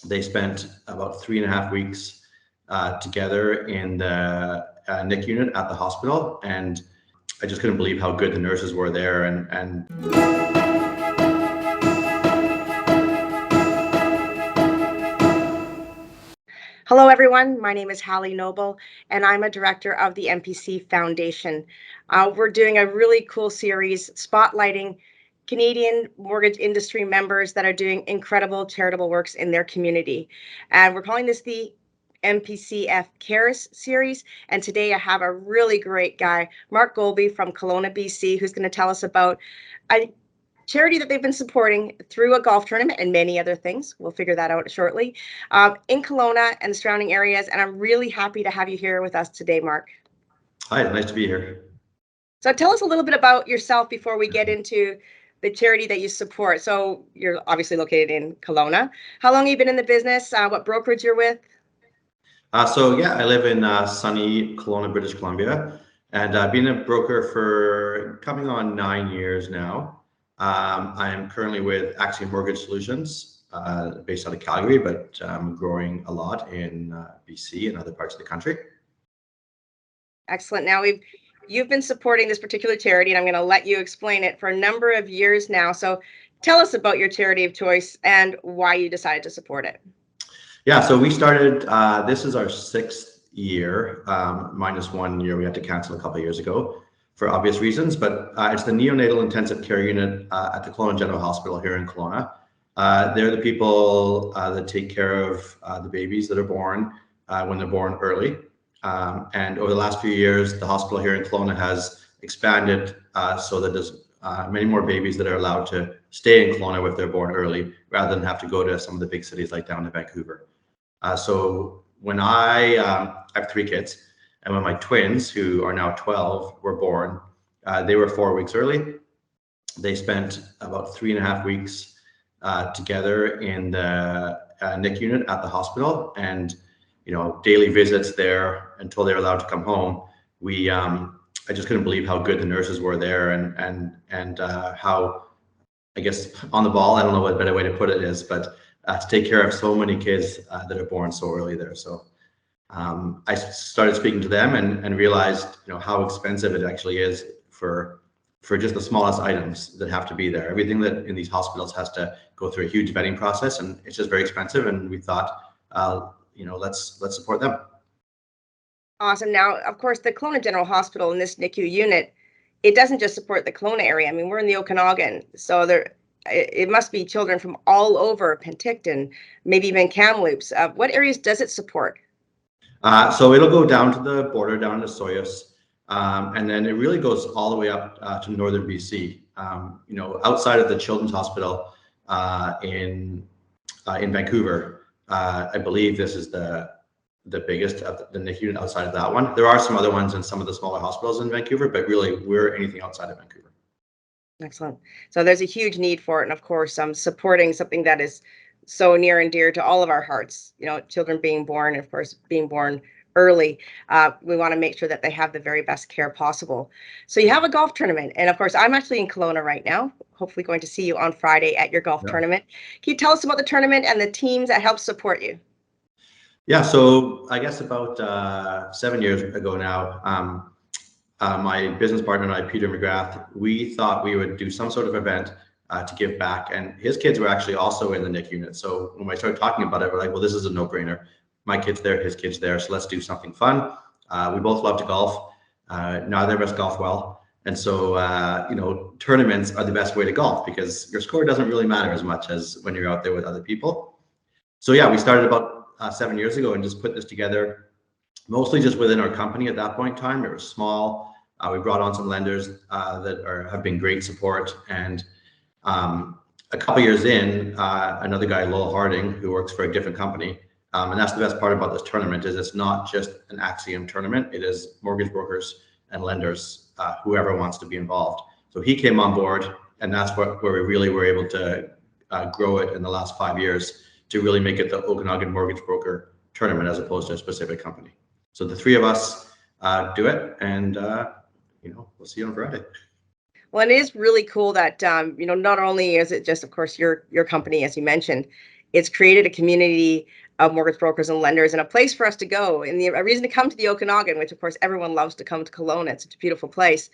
They spent about 3.5 weeks together in the NIC unit at the hospital, and I just couldn't believe how good the nurses were there. And Hello, everyone. My name is Hali, and I'm a director of the MPC Foundation. We're doing a really cool series spotlighting Canadian mortgage industry members that are doing incredible charitable works in their community. And we're calling this the MPCF Cares series. And today I have a really great guy, Mark Golbey from Kelowna, BC, who's going to tell us about a charity that they've been supporting through a golf tournament and many other things. We'll figure that out shortly, in Kelowna and the surrounding areas. And I'm really happy to have you here with us today, Mark. Hi, nice to be here. So tell us a little bit about yourself before we get into the charity that you support. So you're obviously located in Kelowna. How long have you been in the business? What brokerage you're with? I live in sunny Kelowna, British Columbia, and I've been a broker for coming on 9 years now. I'm currently with Axiom Mortgage Solutions, based out of Calgary, but growing a lot in BC and other parts of the country. Excellent. Now you've been supporting this particular charity, and I'm going to let you explain it for a number of years now. So tell us about your charity of choice and why you decided to support it. Yeah, so we started, this is our 6th year, minus 1 year we had to cancel a couple of years ago for obvious reasons, but it's the neonatal intensive care unit at the Kelowna General Hospital here in Kelowna. They're the people that take care of the babies that are born when they're born early. And over the last few years, the hospital here in Kelowna has expanded so that there's many more babies that are allowed to stay in Kelowna if they're born early, rather than have to go to some of the big cities like down to Vancouver. So when I have 3 kids, and when my twins, who are now 12, were born, they were 4 weeks early. They spent about 3.5 weeks together in the NIC unit at the hospital, and daily visits there until they were allowed to come home. I just couldn't believe how good the nurses were there, and how, I guess, on the ball, I don't know what a better way to put it is, but to take care of so many kids that are born so early there. So I started speaking to them and realized how expensive it actually is for just the smallest items that have to be there. Everything that in these hospitals has to go through a huge vetting process, and it's just very expensive. And we thought, let's support them. Awesome. Now, of course, the Kelowna General Hospital in this NICU unit, it doesn't just support the Kelowna area. I mean, we're in the Okanagan, so it must be children from all over Penticton, maybe even Kamloops. What areas does it support? So it'll go down to the border, down to Soyuz, and then it really goes all the way up to northern BC. Outside of the Children's Hospital in Vancouver, I believe this is the biggest of the NICU unit outside of that one. There are some other ones in some of the smaller hospitals in Vancouver, but really we're anything outside of Vancouver. Excellent. So there's a huge need for it. And of course, supporting something that is so near and dear to all of our hearts, children being born, and of course, being born early. We want to make sure that they have the very best care possible. So you have a golf tournament. And of course, I'm actually in Kelowna right now, hopefully going to see you on Friday at your golf tournament. Can you tell us about the tournament and the teams that help support you? Yeah, so I guess about 7 years ago now, my business partner and I, Peter McGrath, we thought we would do some sort of event to give back. And his kids were actually also in the NIC unit. So when I started talking about it, we're like, well, this is a no-brainer. My kid's there, his kid's there, so let's do something fun. We both love to golf. Neither of us golf well. And so, tournaments are the best way to golf because your score doesn't really matter as much as when you're out there with other people. So yeah, we started about 7 years ago and just put this together, mostly just within our company at that point in time. It was small. We brought on some lenders that have been great support. And a couple years in, another guy, Lowell Harding, who works for a different company. And that's the best part about this tournament is it's not just an Axiom tournament. It is mortgage brokers and lenders, whoever wants to be involved. So he came on board, and that's where we really were able to grow it in the last 5 years to really make it the Okanagan Mortgage Broker Tournament as opposed to a specific company. So the 3 of us do it, and we'll see you on Friday. Well, it is really cool that not only is it just, of course, your company, as you mentioned, It's created a community of mortgage brokers and lenders and a place for us to go and a reason to come to the Okanagan, which of course everyone loves to come to Kelowna. It's such a beautiful place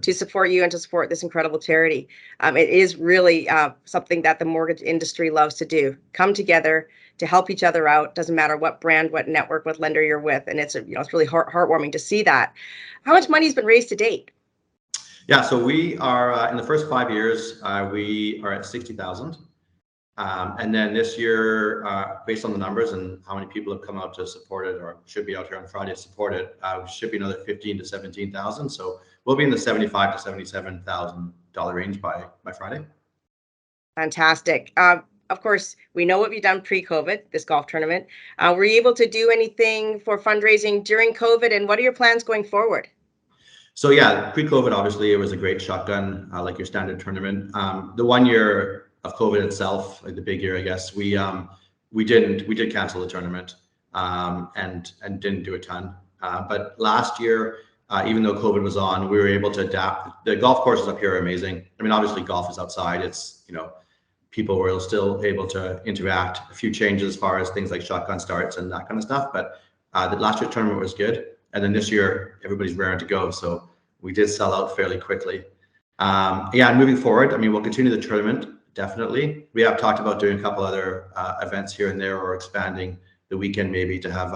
to support you and to support this incredible charity. It is really something that the mortgage industry loves to do. Come together to help each other out. Doesn't matter what brand, what network, what lender you're with, and it's it's really heartwarming to see that. How much money has been raised to date? Yeah, so we are in the first 5 years, we are at 60,000. And then this year, based on the numbers and how many people have come out to support it, or should be out here on Friday to support it, should be another 15 to 17,000. So we'll be in the $75,000 to $77,000 range by Friday. Fantastic. Of course, we know what you've done pre-COVID, this golf tournament. Were you able to do anything for fundraising during COVID, and what are your plans going forward? So yeah, pre-COVID, obviously, it was a great shotgun, like your standard tournament. The 1 year of COVID itself, like the big year, I guess, we did cancel the tournament and didn't do a ton. But last year, even though COVID was on, we were able to adapt. The golf courses up here are amazing. I mean, obviously golf is outside. It's, people were still able to interact. A few changes as far as things like shotgun starts and that kind of stuff. But the last year's tournament was good. And then this year, everybody's raring to go. So we did sell out fairly quickly. And moving forward, I mean, we'll continue the tournament, definitely. We have talked about doing a couple other events here and there, or expanding the weekend maybe to have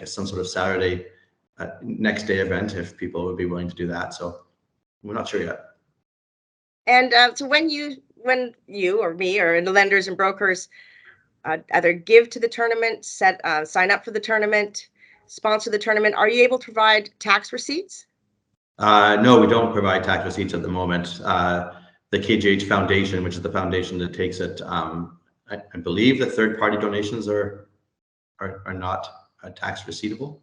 some sort of Saturday next day event if people would be willing to do that. So we're not sure yet. And so when you or me or the lenders and brokers either give to the tournament, sign up for the tournament, sponsor the tournament, are you able to provide tax receipts? No, we don't provide tax receipts at the moment. The KGH Foundation, which is the foundation that takes it, I believe that third-party donations are not tax receivable.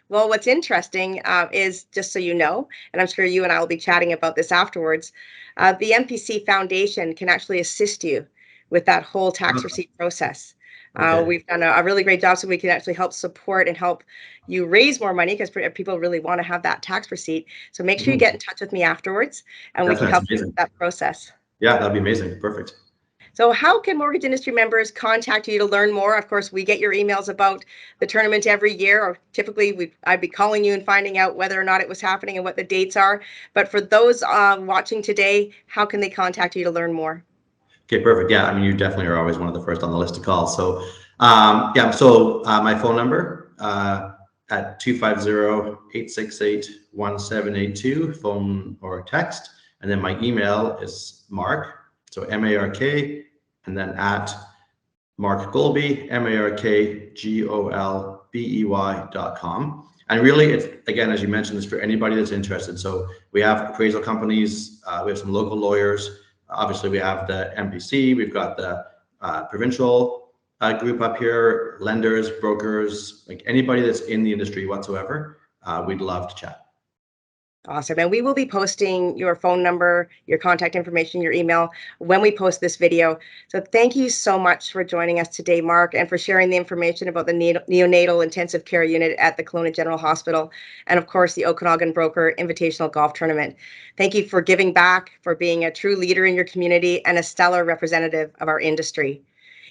Well, what's interesting is, just so you know, and I'm sure you and I will be chatting about this afterwards, the MPC Foundation can actually assist you with that whole tax receipt process. Okay. We've done a really great job, so we can actually help support and help you raise more money, because people really want to have that tax receipt. So make sure you get in touch with me afterwards, and we can help you with that process. Yeah, that'd be amazing. Perfect. So how can mortgage industry members contact you to learn more? Of course, we get your emails about the tournament every year, or typically I'd be calling you and finding out whether or not it was happening and what the dates are. But for those watching today, how can they contact you to learn more? Okay, perfect. Yeah, I mean, you definitely are always one of the first on the list to call. So, my phone number at 250-868-1782, phone or text. And then my email is Mark, so M-A-R-K, and then at Mark Golbey, MARKGOLBEY.com. And really, it's, again, as you mentioned, it's for anybody that's interested. So we have appraisal companies, we have some local lawyers. Obviously, we have the MPC, we've got the provincial group up here, lenders, brokers, like anybody that's in the industry whatsoever. We'd love to chat. Awesome. And we will be posting your phone number, your contact information, your email when we post this video. So thank you so much for joining us today, Mark, and for sharing the information about the neonatal intensive care unit at the Kelowna General Hospital, and of course, the Okanagan Broker Invitational Golf Tournament. Thank you for giving back, for being a true leader in your community and a stellar representative of our industry.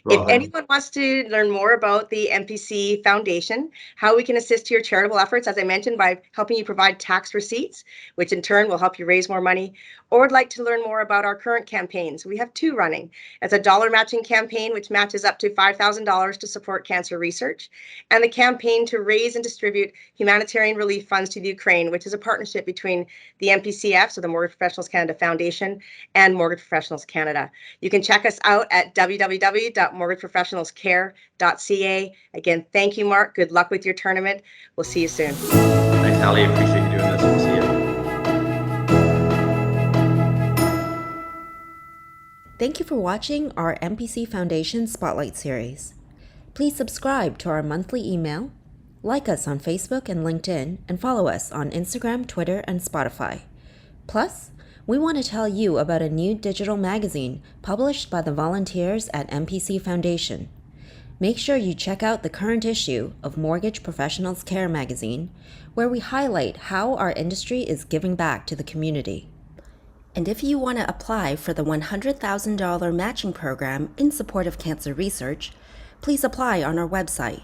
If anyone wants to learn more about the MPC Foundation, how we can assist your charitable efforts, as I mentioned, by helping you provide tax receipts, which in turn will help you raise more money, or would like to learn more about our current campaigns, we have two running. It's a dollar matching campaign, which matches up to $5,000 to support cancer research, and the campaign to raise and distribute humanitarian relief funds to the Ukraine, which is a partnership between the MPCF, so the Mortgage Professionals Canada Foundation, and Mortgage Professionals Canada. You can check us out at www.mortgageprofessionalscare.ca. Again, thank you, Mark. Good luck with your tournament. We'll see you soon. Thanks, Hali. Appreciate you doing this. We'll see you. Thank you for watching our MPC Foundation Spotlight Series. Please subscribe to our monthly email, like us on Facebook and LinkedIn, and follow us on Instagram, Twitter, and Spotify. Plus, we want to tell you about a new digital magazine published by the volunteers at MPC Foundation. Make sure you check out the current issue of Mortgage Professionals Care magazine, where we highlight how our industry is giving back to the community. And if you want to apply for the $100,000 matching program in support of cancer research, please apply on our website,